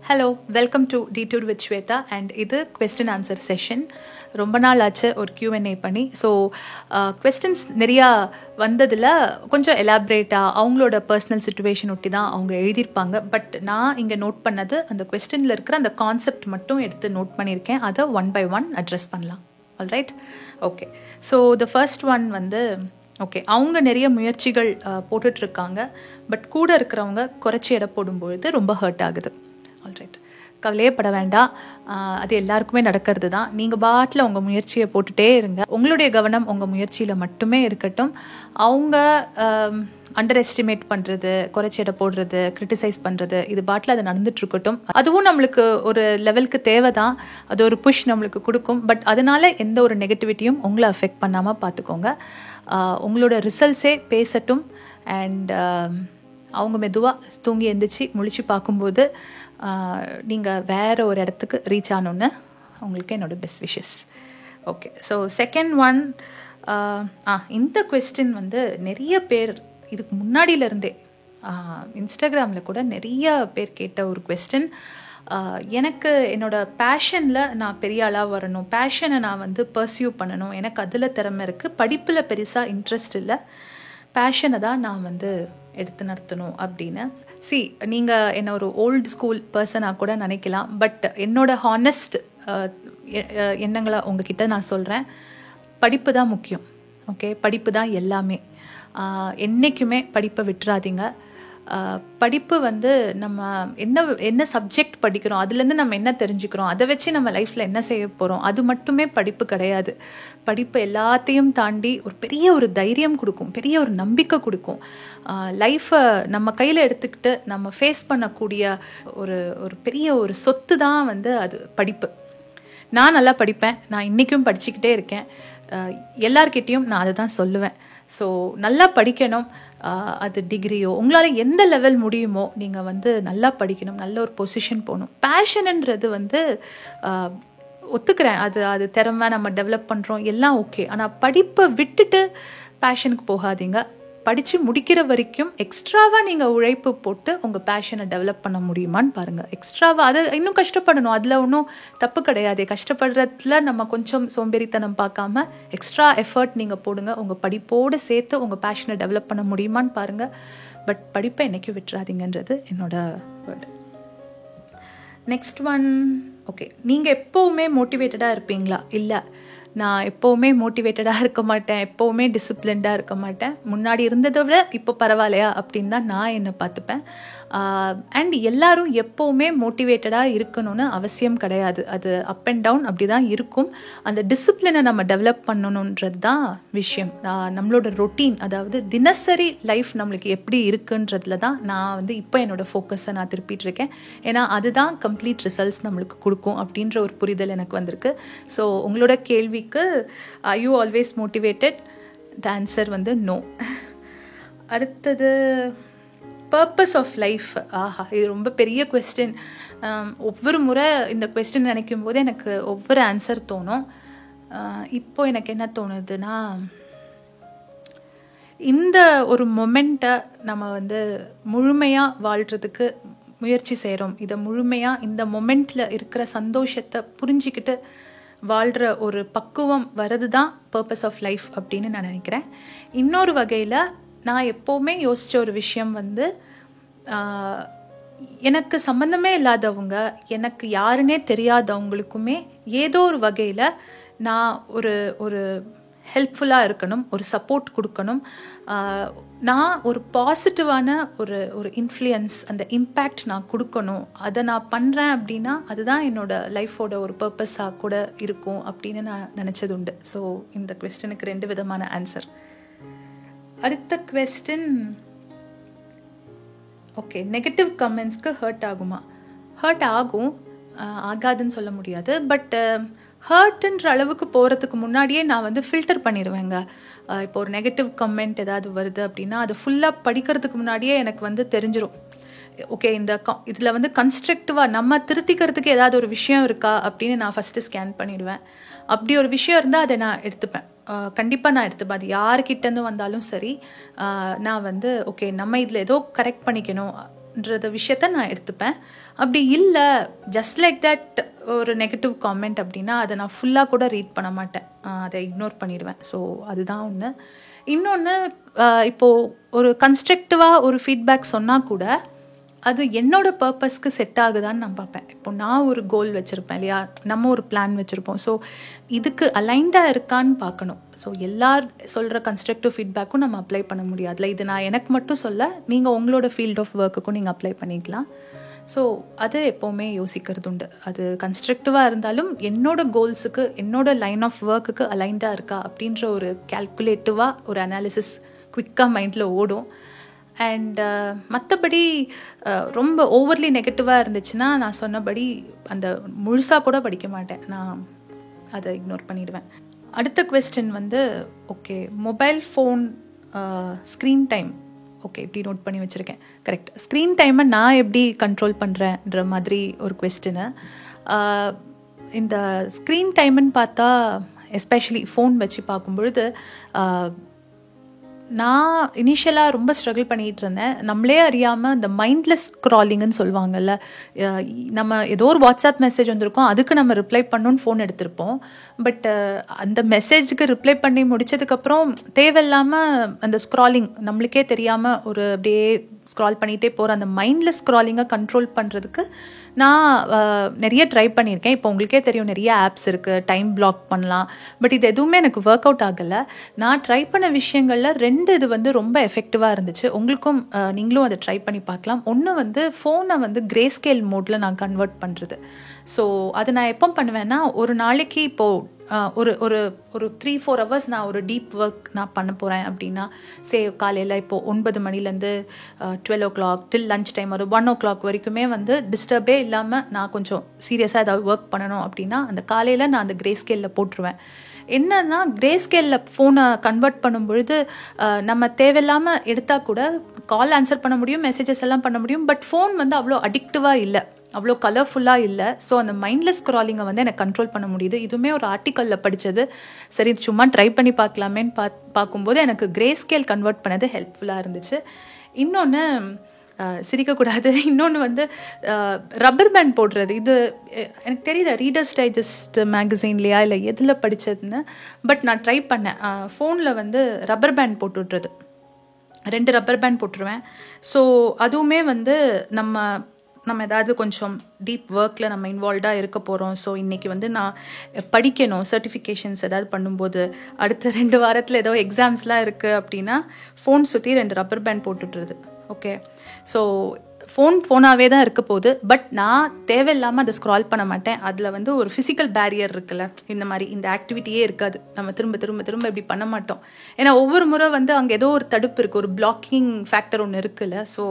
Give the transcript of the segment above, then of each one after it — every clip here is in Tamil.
Hello, welcome to detour with Shweta. And இது கொஸ்டின் ஆன்சர் செஷன். ரொம்ப நாள் ஆச்சு ஒரு Q&A பண்ணி. ஸோ கொஸ்டின்ஸ் நிறையா வந்ததில் கொஞ்சம் எலாபரேட்டாக அவங்களோட பர்சனல் சுச்சுவேஷன் ஒட்டி தான் அவங்க எழுதியிருப்பாங்க. பட் நான் இங்கே நோட் பண்ணது அந்த கொஸ்டினில் இருக்கிற அந்த கான்செப்ட் மட்டும் எடுத்து நோட் பண்ணியிருக்கேன். அதை ஒன் பை ஒன் அட்ரஸ் பண்ணலாம். Alright, okay. So the first one வந்து ஓகே, அவங்க நிறைய முயற்சிகள் போட்டுட்ருக்காங்க. பட் கூட இருக்கிறவங்க குறைச்சி எடை போடும்பொழுது ரொம்ப ஹர்ட் ஆகுது. ஆல்ரைட், கவலையே பட வேண்டாம். அது எல்லாருக்குமே நடக்கிறது தான். நீங்கள் பாட்டில் உங்கள் முயற்சியை போட்டுகிட்டே இருங்க. உங்களுடைய கவனம் உங்கள் முயற்சியில் மட்டுமே இருக்கட்டும். அவங்க அண்டர் எஸ்டிமேட் பண்ணுறது, குறைச்சி எடை போடுறது, கிரிட்டிசைஸ் பண்ணுறது, இது பாட்டில் அது நடந்துட்டுருக்கட்டும். அதுவும் நம்மளுக்கு ஒரு லெவலுக்கு தேவை தான். அது ஒரு புஷ் நம்மளுக்கு கொடுக்கும். பட் அதனால எந்த ஒரு நெகட்டிவிட்டியும் உங்களை அஃபெக்ட் பண்ணாமல் பார்த்துக்கோங்க. உங்களோட ரிசல்ட்ஸே பேசட்டும். அண்ட் அவங்க மெதுவாக தூங்கி எழுந்திரிச்சு முழிச்சு பார்க்கும்போது நீங்கள் வேறு ஒரு இடத்துக்கு ரீச் ஆனோன்னு உங்களுக்கு என்னோடய best wishes. Okay, so second one, இந்த கொஸ்டின் வந்து நிறைய பேர் இதுக்கு முன்னாடியிலேருந்தே இன்ஸ்டாகிராமில் கூட நிறைய பேர் கேட்ட ஒரு கொஸ்டின். எனக்கு என்னோடய பேஷனில் நான் பெரிய ஆளாக வரணும், பேஷனை நான் வந்து பர்சியூ பண்ணணும், எனக்கு அதில் திறமை இருக்குது, படிப்பில் பெருசாக இன்ட்ரெஸ்ட் இல்லை, பேஷனை தான் நான் வந்து எடுத்து நடத்தணும் அப்படின்னு. நீங்கள் என்ன ஒரு ஓல்டு ஸ்கூல் பர்சனாக கூட நினைக்கலாம். பட் என்னோட ஹானஸ்ட் எண்ணங்களை உங்ககிட்ட நான் சொல்கிறேன். படிப்பு தான் முக்கியம். ஓகே, படிப்பு தான் எல்லாமே. என்றைக்குமே படிப்பை விட்டுறாதீங்க. படிப்பு வந்து நம்ம என்ன சப்ஜெக்ட் படிக்கிறோம், அதுலேருந்து நம்ம என்ன தெரிஞ்சுக்கிறோம், அதை வச்சு நம்ம லைஃப்பில் என்ன செய்ய போகிறோம், அது மட்டுமே படிப்பு கிடையாது. படிப்பு எல்லாத்தையும் தாண்டி ஒரு தைரியம் கொடுக்கும், பெரிய ஒரு நம்பிக்கை கொடுக்கும். லைஃப்பை நம்ம கையில் எடுத்துக்கிட்டு நம்ம ஃபேஸ் பண்ணக்கூடிய ஒரு பெரிய ஒரு சொத்து தான் வந்து அது படிப்பு. நான் நல்லா படிப்பேன், நான் இன்றைக்கும் படிச்சுக்கிட்டே இருக்கேன். எல்லார்கிட்டேயும் நான் அதை தான் சொல்லுவேன். ஸோ நல்லா படிக்கணும். அது டிகிரியோ உங்களால் எந்த லெவல் முடியுமோ நீங்கள் வந்து நல்லா படிக்கணும், நல்ல ஒரு பொசிஷன் போகணும். பேஷனுன்றது வந்து ஒத்துக்கிறேன், அது திறமை நம்ம டெவலப் பண்ணுறோம், எல்லாம் ஓகே. ஆனால் படிப்பை விட்டுட்டு பேஷனுக்கு போகாதீங்க. படித்து முடிக்கிற வரைக்கும் எக்ஸ்ட்ராவாக நீங்கள் உழைப்பு போட்டு உங்கள் பேஷனை டெவலப் பண்ண முடியுமான்னு பாருங்கள். எக்ஸ்ட்ராவாக அது இன்னும் கஷ்டப்படணும், அதில் ஒன்றும் தப்பு கிடையாது. கஷ்டப்படுறதுல நம்ம கொஞ்சம் சோம்பேறித்தனம் பார்க்காம எக்ஸ்ட்ரா எஃபர்ட் நீங்கள் போடுங்க. உங்கள் படிப்போடு சேர்த்து உங்கள் பேஷனை டெவலப் பண்ண முடியுமான்னு பாருங்கள். பட் படிப்பை என்றைக்கும் விட்டுறாதீங்கன்றது என்னோட வேர்டு. நெக்ஸ்ட் ஒன், ஓகே, நீங்கள் எப்போவுமே மோட்டிவேட்டடாக இருப்பீங்களா? இல்லை, நான் எப்போவுமே மோட்டிவேட்டடாக இருக்க மாட்டேன், எப்போவுமே டிசிப்ளின்டாக இருக்க மாட்டேன். முன்னாடி இருந்ததை விட இப்போ பரவாயில்லையா அப்படின்னு தான் நான் என்னை பார்த்துப்பேன். அண்ட் எல்லாரும் எப்போவுமே மோட்டிவேட்டடாக இருக்கணும்னு அவசியம் கிடையாது. அது அப் அண்ட் டவுன் அப்படி தான் இருக்கும். அந்த டிசிப்ளினை நம்ம டெவலப் பண்ணணுன்றது தான் விஷயம். நம்மளோட ரொட்டீன், அதாவது தினசரி லைஃப் நம்மளுக்கு எப்படி இருக்குன்றதுல தான் நான் வந்து இப்போ என்னோடய ஃபோக்கஸை நான் திருப்பிட்டு இருக்கேன். ஏன்னா அதுதான் கம்ப்ளீட் ரிசல்ட்ஸ் நம்மளுக்கு கொடுக்கும் அப்படின்ற ஒரு புரிதல் எனக்கு வந்திருக்கு. ஸோ உங்களோட கேள்விக்கு are you always motivated? The answer வந்து நோ. அடுத்தது பர்பஸ் ஆஃப் லைஃப். இது ரொம்ப பெரிய கொஸ்டின். ஒவ்வொரு முறை இந்த கொஸ்டின் நினைக்கும் போது எனக்கு ஒவ்வொரு ஆன்சர் தோணும். இப்போ எனக்கு என்ன தோணுதுன்னா, இந்த ஒரு மொமெண்ட்டை நம்ம வந்து முழுமையாக வாழ்கிறதுக்கு முயற்சி செய்கிறோம். இதை முழுமையாக இந்த மொமெண்ட்டில் இருக்கிற சந்தோஷத்தை புரிஞ்சிக்கிட்டு வாழ்கிற ஒரு பக்குவம் வர்றது தான் பர்பஸ் ஆஃப் லைஃப் அப்படின்னு நான் நினைக்கிறேன். இன்னொரு வகையில் நான் எப்போவுமே யோசித்த ஒரு விஷயம் வந்து, எனக்கு சம்மந்தமே இல்லாதவங்க, எனக்கு யாருன்னே தெரியாதவங்களுக்குமே ஏதோ ஒரு வகையில் நான் ஒரு ஹெல்ப்ஃபுல்லாக இருக்கணும், ஒரு சப்போர்ட் கொடுக்கணும். நான் ஒரு பாசிட்டிவான ஒரு இன்ஃப்ளூயன்ஸ், அந்த இம்பேக்ட் நான் கொடுக்கணும். அதை நான் பண்ணுறேன் அப்படின்னா அதுதான் என்னோடய லைஃபோட ஒரு பர்பஸாக கூட இருக்கும் அப்படின்னு நான் நினச்சது உண்டு. ஸோ இந்த கொஸ்டினுக்கு 2 விதமான ஆன்சர். அடுத்த கொஸ்டின், ஓகே, நெகட்டிவ் கமெண்ட்ஸ்க்கு ஹர்ட் ஆகுமா? ஹர்ட் ஆகும், ஆகாதுன்னு சொல்ல முடியாது. பட் ஹர்ட்ன்ற அளவுக்கு போகிறதுக்கு முன்னாடியே நான் வந்து ஃபில்டர் பண்ணிடுவேங்க. இப்போ ஒரு நெகட்டிவ் கமெண்ட் ஏதாவது வருது அப்படின்னா அது ஃபுல்லாக படிக்கிறதுக்கு முன்னாடியே எனக்கு வந்து தெரிஞ்சிடும். ஓகே, இதில் வந்து கன்ஸ்ட்ரக்டிவாக நம்ம திருத்திக்கிறதுக்கு ஏதாவது ஒரு விஷயம் இருக்கா அப்படின்னு நான் ஃபஸ்ட்டு ஸ்கேன் பண்ணிடுவேன். அப்படி ஒரு விஷயம் இருந்தால் அதை நான் எடுத்துப்பேன். கண்டிப்பாக நான் எடுத்துப்பேன். அது யார்கிட்டேருந்து வந்தாலும் சரி, நான் வந்து ஓகே நம்ம இதில் ஏதோ கரெக்ட் பண்ணிக்கணும், இருக்குன்றத விஷயத்த நான் எடுத்துப்பேன். அப்படி இல்லை ஜஸ்ட் லைக் தட் ஒரு நெகட்டிவ் காமெண்ட் அப்படின்னா அதை நான் ஃபுல்லாக கூட ரீட் பண்ண மாட்டேன், அதை இக்னோர் பண்ணிடுவேன். ஸோ அதுதான் ஒன்று. இன்னொன்று, இப்போது ஒரு கன்ஸ்ட்ரக்டிவாக ஒரு ஃபீட்பேக் சொன்னால் கூட அது என்னோட பர்பஸ்க்கு செட் ஆகுதான்னு நான் பார்ப்பேன். இப்போ நான் ஒரு கோல் வச்சுருப்பேன் இல்லையா, நம்ம ஒரு பிளான் வச்சுருப்போம். ஸோ இதுக்கு அலைண்டாக இருக்கான்னு பார்க்கணும். ஸோ எல்லார் சொல்கிற கன்ஸ்ட்ரக்டிவ் ஃபீட்பேக்கும் நம்ம அப்ளை பண்ண முடியாதுல. இது நான் எனக்கு மட்டும் சொல்ல, நீங்கள் உங்களோட ஃபீல்ட் ஆஃப் ஒர்க்குக்கும் நீங்கள் அப்ளை பண்ணிக்கலாம். ஸோ அது எப்போவுமே யோசிக்கிறது உண்டு. அது கன்ஸ்ட்ரக்டிவாக இருந்தாலும் என்னோட கோல்ஸுக்கு, என்னோட லைன் ஆஃப் ஒர்க்குக்கு அலைண்டாக இருக்கா அப்படின்ற ஒரு கால்குலேட்டிவாக ஒரு அனாலிசிஸ் குவிக்காக மைண்டில் ஓடும். அண்ட் மற்றபடி ரொம்ப ஓவர்லி நெகட்டிவாக இருந்துச்சுன்னா நான் சொன்னபடி அந்த முழுசாக கூட படிக்க மாட்டேன், நான் அதை இக்னோர் பண்ணிடுவேன். அடுத்த குவெஸ்டின் வந்து, okay mobile phone screen time, okay இப்படி நோட் பண்ணி வச்சுருக்கேன். கரெக்ட், ஸ்க்ரீன் டைமை நான் எப்படி கண்ட்ரோல் பண்ணுறேன்ற மாதிரி ஒரு குவெஸ்டினு. இந்த ஸ்க்ரீன் டைம்னு பார்த்தா எஸ்பெஷலி ஃபோன் வச்சு பார்க்கும்பொழுது நான் இனிஷியலாக ரொம்ப ஸ்ட்ரகிள் பண்ணிகிட்டு இருந்தேன். நம்மளே அறியாமல் இந்த மைண்ட்லெஸ் ஸ்க்ராலிங்குன்னு சொல்லுவாங்கள்ல, நம்ம ஏதோ ஒரு வாட்ஸ்அப் மெசேஜ் வந்திருக்கோம், அதுக்கு நம்ம ரிப்ளை பண்ணணுன்னு ஃபோன் எடுத்திருப்போம். பட் அந்த மெசேஜுக்கு ரிப்ளை பண்ணி முடித்ததுக்கப்புறம் தேவையில்லாமல் அந்த ஸ்க்ராலிங் நம்மளுக்கே தெரியாமல் ஒரு அப்படியே ஸ்க்ரால் பண்ணிகிட்டே போகிற அந்த மைண்ட்லெஸ் ஸ்க்ராலிங்கை கண்ட்ரோல் பண்ணுறதுக்கு நான் நிறைய ட்ரை பண்ணியிருக்கேன். இப்போ உங்களுக்கே தெரியும் நிறைய ஆப்ஸ் இருக்குது, டைம் பிளாக் பண்ணலாம். பட் இது எதுவுமே எனக்கு ஒர்க் அவுட் ஆகலை. நான் ட்ரை பண்ண விஷயங்களில் 2 இது வந்து ரொம்ப எஃபெக்டிவாக இருந்துச்சு. உங்களுக்கும் நீங்களும் அதை ட்ரை பண்ணி பார்க்கலாம். ஒன்று வந்து ஃபோனை வந்து கிரே ஸ்கேல் மோடில் நான் கன்வெர்ட் பண்ணுறது. ஸோ அது நான் எப்போ பண்ணுவேன்னா, ஒரு நாளைக்கு இப்போது ஒரு ஒரு ஒரு 3-4 ஹவர்ஸ் நான் ஒரு டீப் ஒர்க் நான் பண்ண போகிறேன் அப்படின்னா, காலையில் இப்போது 9 மணிலேருந்து 12 o'clock டில் லன்ச் டைம் ஒரு 1 o'clock வரைக்குமே வந்து டிஸ்டர்பே இல்லாமல் நான் கொஞ்சம் சீரியஸாக ஏதாவது ஒர்க் பண்ணணும் அப்படின்னா அந்த காலையில் நான் அந்த கிரே ஸ்கேலில் போட்டுருவேன். என்னன்னா கிரே ஸ்கேலில் ஃபோனை கன்வெர்ட் பண்ணும்பொழுது நம்ம தேவையில்லாமல் எடுத்தால் கூட கால் ஆன்சர் பண்ண முடியும், மெசேஜஸ் எல்லாம் பண்ண முடியும். பட் ஃபோன் வந்து அவ்வளோ அடிக்டிவாக இல்லை, அவ்வளோ கலர்ஃபுல்லாக இல்லை. ஸோ அந்த மைண்ட்லெஸ் ஸ்க்ராலிங்கை வந்து எனக்கு கண்ட்ரோல் பண்ண முடியுது. இதுவுமே ஒரு ஆர்டிக்கலில் படித்தது. சரி சும்மா ட்ரை பண்ணி பார்க்கலாமேன்னு பார்க்கும்போது எனக்கு கிரே ஸ்கேல் கன்வெர்ட் பண்ணது ஹெல்ப்ஃபுல்லாக இருந்துச்சு. இன்னொன்று, சிரிக்கக்கூடாது, இன்னொன்று வந்து ரப்பர் பேண்ட் போடுறது. இது எனக்கு தெரியல ரீடர்ஸ் டைஜஸ்ட் மேகசைன்லையா இல்லை எதில் படித்ததுன்னு. பட் நான் ட்ரை பண்ணேன். ஃபோனில் வந்து ரப்பர் பேண்ட் போட்டு விட்றது, 2 ரப்பர் பேண்ட் போட்டுருவேன். ஸோ அதுவுமே வந்து நம்ம ஏதாவது கொஞ்சம் டீப் ஒர்க்கில் நம்ம இன்வால்வ்டாக இருக்க போகிறோம். ஸோ இன்றைக்கி வந்து நான் படிக்கணும், சர்டிஃபிகேஷன்ஸ் ஏதாவது பண்ணும்போது அடுத்த 2 வாரத்தில் ஏதோ எக்ஸாம்ஸ்லாம் இருக்குது அப்படின்னா ஃபோன் சுற்றி 2 ரப்பர் பேண்ட் போட்டுட்டுருது. ஓகே, ஸோ ஃபோனாகவே தான் இருக்க போகுது. பட் நான் தேவையில்லாமல் அதை ஸ்க்ரால் பண்ண மாட்டேன். அதில் வந்து ஒரு ஃபிசிக்கல் பேரியர் இருக்குல்ல, இந்த மாதிரி இந்த ஆக்டிவிட்டியே இருக்காது. நம்ம திரும்ப திரும்ப திரும்ப இப்படி பண்ண மாட்டோம். ஏன்னா ஒவ்வொரு முறை வந்து அங்கே ஏதோ ஒரு தடுப்பு இருக்குது, ஒரு பிளாக்கிங் ஃபேக்டர் ஒன்று இருக்குல்ல. ஸோ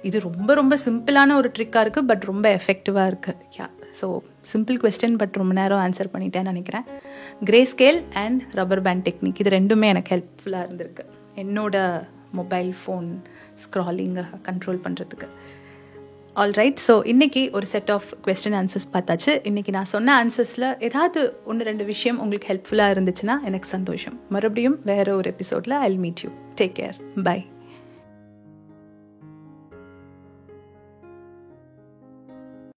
இது ரொம்ப ரொம்ப சிம்பிளான ஒரு ட்ரிக்காக இருக்குது, பட் ரொம்ப எஃபெக்டிவாக இருக்குது. ஸோ சிம்பிள் குவெஸ்டின், பட் ரொம்ப நேரம் ஆன்சர் பண்ணிட்டேன்னு நினைக்கிறேன். Grey scale and rubber band technique இது 2மே எனக்கு ஹெல்ப்ஃபுல்லாக இருந்திருக்கு என்னோட மொபைல் ஃபோன் ஸ்க்ராலிங்கை கண்ட்ரோல் பண்ணுறதுக்கு. ஆல்ரைட், ஸோ இன்றைக்கி ஒரு செட் ஆஃப் கொஸ்டின் ஆன்சர்ஸ் பார்த்தாச்சு. இன்றைக்கி நான் சொன்ன ஆன்சர்ஸில் ஏதாவது 1-2 விஷயம் உங்களுக்கு ஹெல்ப்ஃபுல்லாக இருந்துச்சுன்னா எனக்கு சந்தோஷம். மறுபடியும் வேறு ஒரு எபிசோடில் I will meet you. Take care, by.